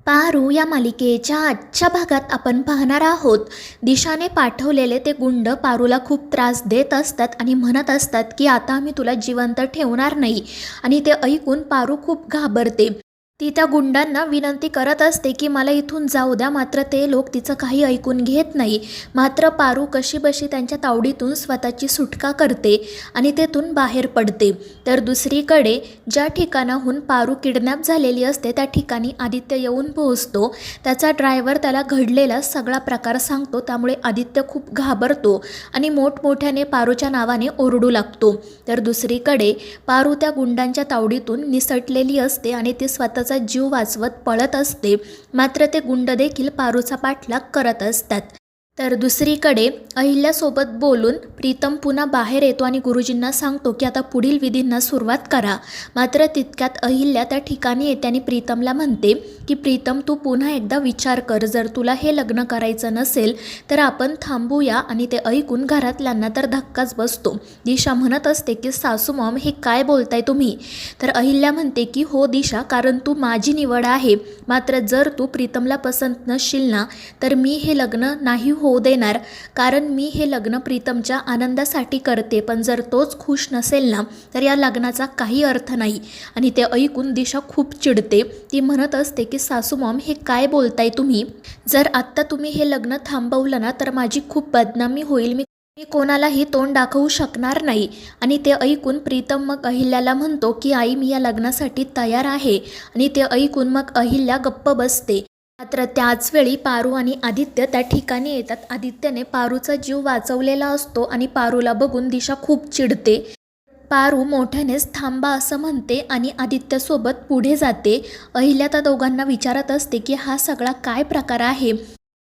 पारू या मालिकेच्या आजच्या भागात आपण पाहणार आहोत. दिशाने पाठवलेले ते गुंड पारूला खूप त्रास देत असतात आणि म्हणत असतात की आता आम्ही तुला जिवंत ठेवणार नाही. आणि ते ऐकून पारू खूप घाबरते. ती त्या गुंडांना विनंती करत असते की मला इथून जाऊ द्या, मात्र ते लोक तिचं काही ऐकून घेत नाही. मात्र पारू कशीबशी त्यांच्या तावडीतून स्वतःची सुटका करते आणि तेथून बाहेर पडते. तर दुसरीकडे ज्या ठिकाणाहून पारू किडनॅप झालेली असते त्या ठिकाणी आदित्य येऊन पोहोचतो. त्याचा ड्रायव्हर त्याला घडलेला सगळा प्रकार सांगतो. त्यामुळे आदित्य खूप घाबरतो आणि मोठमोठ्याने पारूच्या नावाने ओरडू लागतो. तर दुसरीकडे पारू त्या गुंडांच्या तावडीतून निसटलेली असते आणि ती स्वतःचा जीव वाचवत पळत असते. मात्र ते गुंड देखील पारूचा पाठलाग करत असतात. तर दुसरीकडे अहिल्यासोबत बोलून प्रीतम पुन्हा बाहेर येतो आणि गुरुजींना सांगतो की आता पुढील विधींना सुरुवात करा. मात्र तितक्यात अहिल्या त्या ठिकाणी येते आणि प्रीतमला म्हणते की प्रीतम, तू पुन्हा एकदा विचार कर. जर तुला हे लग्न करायचं नसेल तर आपण थांबूया. आणि ते ऐकून घरातल्यांना तर धक्काच बसतो. दिशा म्हणत असते की सासू मॉम, हे काय बोलताय तुम्ही? तर अहिल्या म्हणते की हो दिशा, कारण तू माझी निवड आहे. मात्र जर तू प्रीतमला पसंत नसशील ना तर मी हे लग्न नाही होऊ देणार. कारण मी हे लग्न प्रीतमच्या आनंदासाठी करते. पण जर तोच खुश नसेल ना तर या लग्नाचा काही अर्थ नाही. आणि ते ऐकून दिशा खूप चिडते. ती म्हणत असते की सासू मॉम, हे काय बोलताय तुम्ही? जर आत्ता तुम्ही हे लग्न थांबवलं ना तर माझी खूप बदनामी होईल. मी कोणालाही तोंड दाखवू शकणार नाही. आणि ते ऐकून प्रीतम मग अहिल्याला म्हणतो की आई, मी या लग्नासाठी तयार आहे. आणि ते ऐकून मग अहिल्या गप्प बसते. मात्र त्याचवेळी पारू आणि आदित्य त्या ठिकाणी येतात. आदित्यने पारूचा जीव वाचवलेला असतो आणि पारूला बघून दिशा खूप चिडते. पारू मोठ्यानेच थांबा असं म्हणते आणि आदित्यसोबत पुढे जाते. अहिल्या त्या दोघांना विचारत असते की हा सगळा काय प्रकार आहे.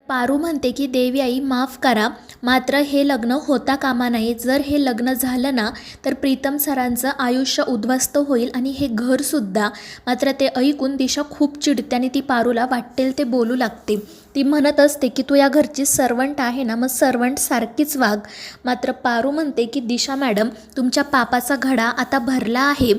पारू म्हणते की देवी आई माफ करा, मात्र हे लग्न होता कामा नये. जर हे लग्न झालं ना तर प्रीतम सरांचं आयुष्य उद्ध्वस्त होईल आणि हे घरसुद्धा. मात्र ते ऐकून दिशा खूप चिडते आणि ती पारूला वाटेल ते बोलू लागते. ती म्हणत असते की तू या घरची सर्वंट आहे ना, मग सर्वंट सारखीच वाग. मात्र पारू म्हणते की दिशा मॅडम, तुमच्या पापाचा घडा आता भरला आहे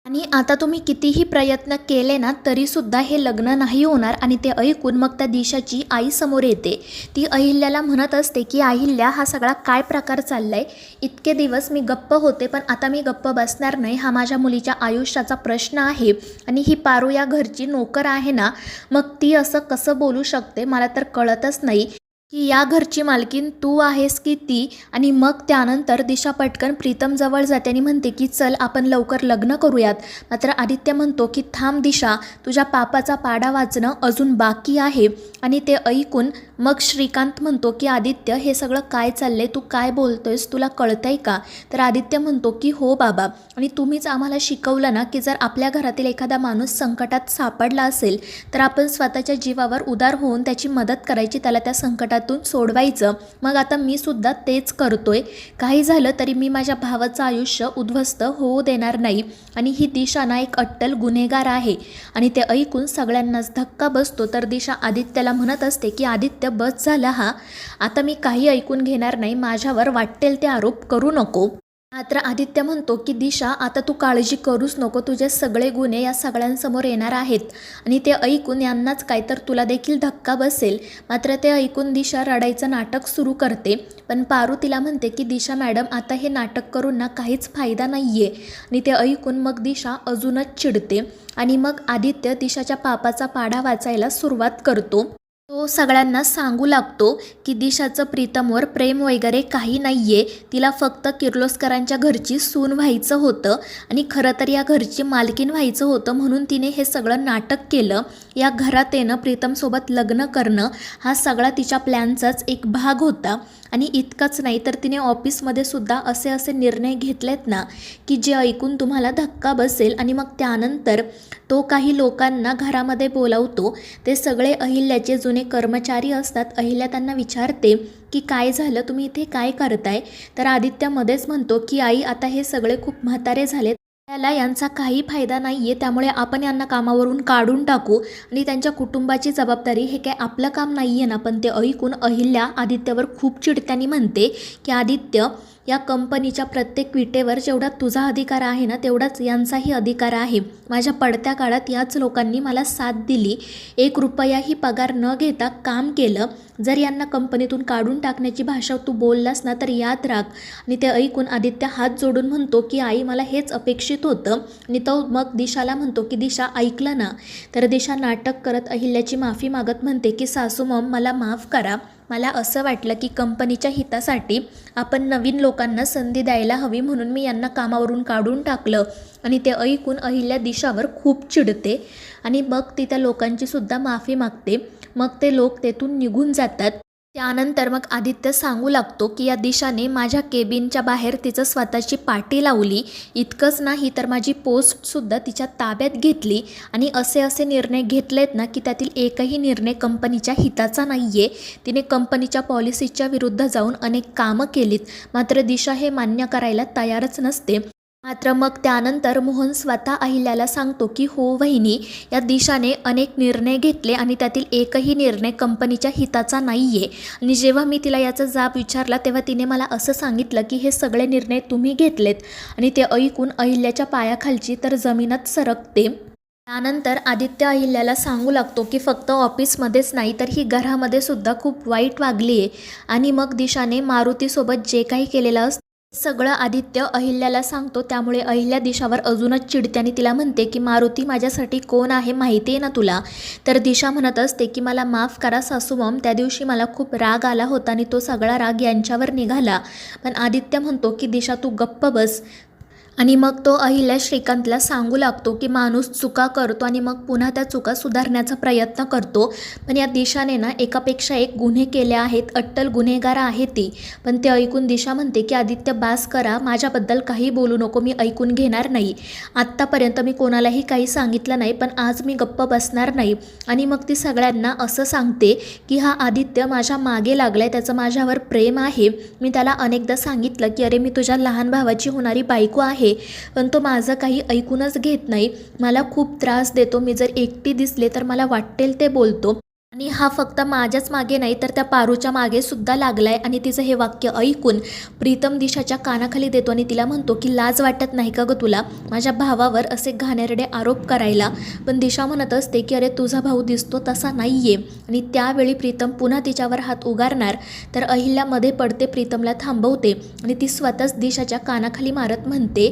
आणि आता तुम्ही कितीही प्रयत्न केले ना तरीसुद्धा हे लग्न नाही होणार. आणि ते ऐकून मग त्या दिशाची आई समोर येते. ती अहिल्याला म्हणत असते की अहिल्या, हा सगळा काय प्रकार चाललाय? इतके दिवस मी गप्प होते पण आता मी गप्प बसणार नाही. हा माझ्या मुलीच्या आयुष्याचा प्रश्न आहे. आणि ही पारू या घरची नोकर आहे ना, मग ती असं कसं बोलू शकते? मला तर कळतच नाही की या घरची मालकीन तू आहेस की ती. आणि मग त्यानंतर दिशा पटकन प्रीतम जवळ जाते आणि म्हणते की चल आपण लवकर लग्न करूयात. मात्र आदित्य म्हणतो की थांब दिशा, तुझ्या पापाचा पाडा वाचणं अजून बाकी आहे. आणि ते ऐकून मग श्रीकांत म्हणतो की आदित्य, हे सगळं काय चाललंय? तू काय बोलतोयस? तुला कळतंय का? तर आदित्य म्हणतो की हो बाबा, आणि तुम्हीच आम्हाला शिकवलं ना की जर आपल्या घरातील एखादा माणूस संकटात सापडला असेल तर आपण स्वतःच्या जीवावर उदार होऊन त्याची मदत करायची, त्याला त्या संकटातून सोडवायचं. मग आता मी सुद्धा तेच करतोय. काही झालं तरी मी माझ्या भावाचं आयुष्य उद्ध्वस्त होऊ देणार नाही. आणि ही दिशा ना एक अट्टल गुन्हेगार आहे. आणि ते ऐकून सगळ्यांनाच धक्का बसतो. तर दिशा आदित्यला म्हणत असते की आदित्य, बस झाला हा, आता मी काही ऐकून घेणार नाही. माझ्यावर वाटेल ते आरोप करू नको. मात्र आदित्य म्हणतो की दिशा, आता तू काळजी करूच नको. तुझे सगळे गुन्हे या सगळ्यांसमोर येणार आहेत. आणि ते ऐकून यांनाच काय तर तुला देखील धक्का बसेल. मात्र ते ऐकून दिशा रडायचं नाटक सुरू करते. पण पारू तिला म्हणते की दिशा मॅडम, आता हे नाटक करून ना काहीच फायदा नाही आहे. आणि ते ऐकून मग दिशा अजूनच चिडते. आणि मग आदित्य दिशाच्या पापाचा पाढा वाचायला सुरुवात करतो. तो सगळ्यांना सांगू लागतो की दिशाचं प्रीतमवर प्रेम वगैरे काही नाही आहे. तिला फक्त किर्लोस्करांच्या घरची सून व्हायचं होतं आणि खरं तर या घरची मालकीन व्हायचं होतं. म्हणून तिने हे सगळं नाटक केलं. या घरात येणं, प्रीतमसोबत लग्न करणं, हा सगळा तिच्या प्लॅनचाच एक भाग होता. आणि इतकंच नाही तर तिने ऑफिसमध्ये सुद्धा असे निर्णय घेतलेत ना की जे ऐकून तुम्हाला धक्का बसेल. आणि मग त्यानंतर तो काही लोकांना घरामध्ये बोलावतो. ते सगळे अहिल्याचे जुने कर्मचारी असतात. अहिल्या त्यांना विचारते की काय झालं, तुम्ही इथे काय करताय? तर आदित्य मध्येच म्हणतो की आई, आता हे सगळे खूप म्हातारे झालेत, त्याला यांचा काही फायदा नाही आहे. त्यामुळे आपण यांना कामावरून काढून टाकू आणि त्यांच्या कुटुंबाची जबाबदारी, हे काय आपलं काम नाही आहे ना. पण ते ऐकून अहिल्या आदित्यवर खूप चिडत्याने म्हणते की आदित्य, या कंपनीच्या प्रत्येक विटेवर जेवढा तुझा अधिकार आहे ना तेवढाच यांचाही अधिकार आहे. माझ्या पडत्या काळात याच लोकांनी मला साथ दिली, 1 रुपयाही पगार न घेता काम केलं. जर यांना कंपनीतून काढून टाकण्याची भाषा तू बोललास ना तर याद राख. आणि ते ऐकून आदित्य हात जोडून म्हणतो की आई मला हेच अपेक्षित होतं. आणि तो मग दिशाला म्हणतो की दिशा ऐकलं ना. तर दिशा नाटक करत अहिल्याची माफी मागत म्हणते की सासू मॉम मला माफ करा. मला असं वाटलं की कंपनीच्या हितासाठी आपण नवीन लोकांना संधी द्यायला हवी म्हणून मी यांना कामावरून काढून टाकलं. आणि ते ऐकून अहिल्या दिशावर खूप चिडते आणि मग ती त्या लोकांची सुद्धा माफी मागते. मग ते लोक तेथून निघून जातात. त्यानंतर मग आदित्य सांगू लागतो की या दिशाने माझ्या केबिनच्या बाहेर तिचं स्वतःची पाटी लावली. इतकंच नाही तर माझी पोस्टसुद्धा तिच्या ताब्यात घेतली आणि असे निर्णय घेतलेत ना की त्यातील एकही निर्णय कंपनीच्या हिताचा नाही आहे. तिने कंपनीच्या पॉलिसीच्या विरुद्ध जाऊन अनेक कामं केलीत. मात्र दिशा हे मान्य करायला तयारच नसते. मात्र मग त्यानंतर मोहन स्वतः अहिल्याला सांगतो की हो वहिनी, या दिशाने अनेक निर्णय घेतले आणि त्यातील एकही निर्णय कंपनीच्या हिताचा नाही आहे. आणि जेव्हा मी तिला याचा जाब विचारला तेव्हा तिने मला असं सांगितलं की हे सगळे निर्णय तुम्ही घेतलेत. आणि ते ऐकून अहिल्याच्या पायाखालची तर जमीनच सरकते. त्यानंतर आदित्य अहिल्याला सांगू लागतो की फक्त ऑफिसमध्येच नाही तर ही घरामध्ये सुद्धा खूप वाईट वागली आहे. आणि मग दिशाने मारुतीसोबत जे काही केलेलं असतं सगळं आदित्य अहिल्याला सांगतो. त्यामुळे अहिल्या दिशावर अजूनच चिडते आणि तिला म्हणते की मारुती माझ्यासाठी कोण आहे माहिती आहे ना तुला. तर दिशा म्हणत असते की मला माफ करा सासू मॉम, त्या दिवशी मला खूप राग आला होता आणि तो सगळा राग यांच्यावर निघाला. पण आदित्य म्हणतो की दिशा तू गप्प बस. आणि मग तो अहिल्या श्रीकांतला सांगू लागतो की माणूस चुका करतो आणि मग पुन्हा त्या चुका सुधारण्याचा प्रयत्न करतो. पण या दिशाने ना एकापेक्षा एक गुन्हे केले आहेत, अट्टल गुन्हेगार आहे ती. पण ते ऐकून दिशा म्हणते की आदित्य बास करा, माझ्याबद्दल काही बोलू नको, मी ऐकून घेणार नाही. आत्तापर्यंत मी कोणालाही काही सांगितलं नाही पण आज मी गप्प बसणार नाही. आणि मग ती सगळ्यांना असं सांगते की हा आदित्य माझ्या मागे लागलाय, त्याचं माझ्यावर प्रेम आहे. मी त्याला अनेकदा सांगितलं की अरे मी तुझ्या लहान भावाची होणारी बायको आहे, पण तो माझं काही ऐकूनच घेत नाही. मला खूप त्रास देतो. मी जर एकटी दिसले तर मला वाटेल ते बोलतो. आणि हा फक्त माझ्याच मागे नाही तर त्या पारूच्या मागे सुद्धा लागलाय. आणि तिचं हे वाक्य ऐकून प्रीतम दिशाच्या कानाखाली देतो आणि तिला म्हणतो की लाज वाटत नाही का ग तुला माझ्या भावावर असे घाणेरडे आरोप करायला. पण दिशा म्हणत असते की अरे तुझा भाऊ दिसतो तसा नाही आहे. आणि त्यावेळी प्रीतम पुन्हा तिच्यावर हात उगारणार तर अहिल्या मध्ये पडते, प्रीतमला थांबवते आणि ती स्वतःच दिशाच्या कानाखाली मारत म्हणते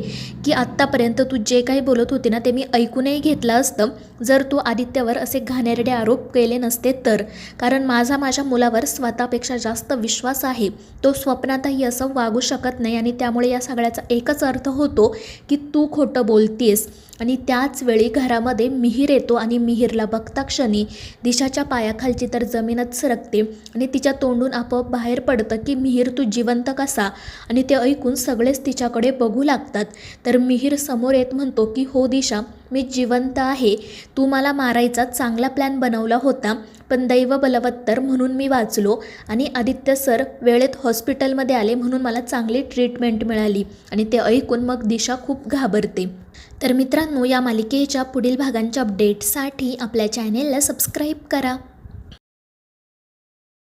की आत्तापर्यंत तू जे काही बोलत होते ना ते मी ऐकूनही घेतलं असतं जर तू आदित्यवर असे घाणेरडे आरोप केले नसते तर. कारण माझ्या मुलावर स्वतःपेक्षा जास्त विश्वास आहे. तो स्वप्नातही असं वागू शकत नाही. आणि त्यामुळे या सगळ्याचा एकच अर्थ होतो की तू खोटं बोलतेस. आणि त्याच वेळी घरामध्ये मिहीर येतो आणि मिहीरला बघता क्षणी दिशाच्या पायाखालची तर जमीनच सरकते आणि तिच्या तोंडून आपोआप बाहेर पडतं की मिहीर तू जिवंत कसा. आणि ते ऐकून सगळेच तिच्याकडे बघू लागतात. तर मिहीर समोर येत म्हणतो की हो दिशा, मी जिवंत आहे. तू मला मारायचा चांगला प्लॅन बनवला होता पण दैव बलवत्तर म्हणून मी वाचलो आणि आदित्य सर वेळेत हॉस्पिटलमध्ये आले म्हणून मला चांगली ट्रीटमेंट मिळाली. आणि ते ऐकून मग दिशा खूप घाबरते. तर मित्रांनो, या मालिकेच्या पुढील भागांच्या अपडेटसाठी आपल्या चॅनेलला सबस्क्राईब करा.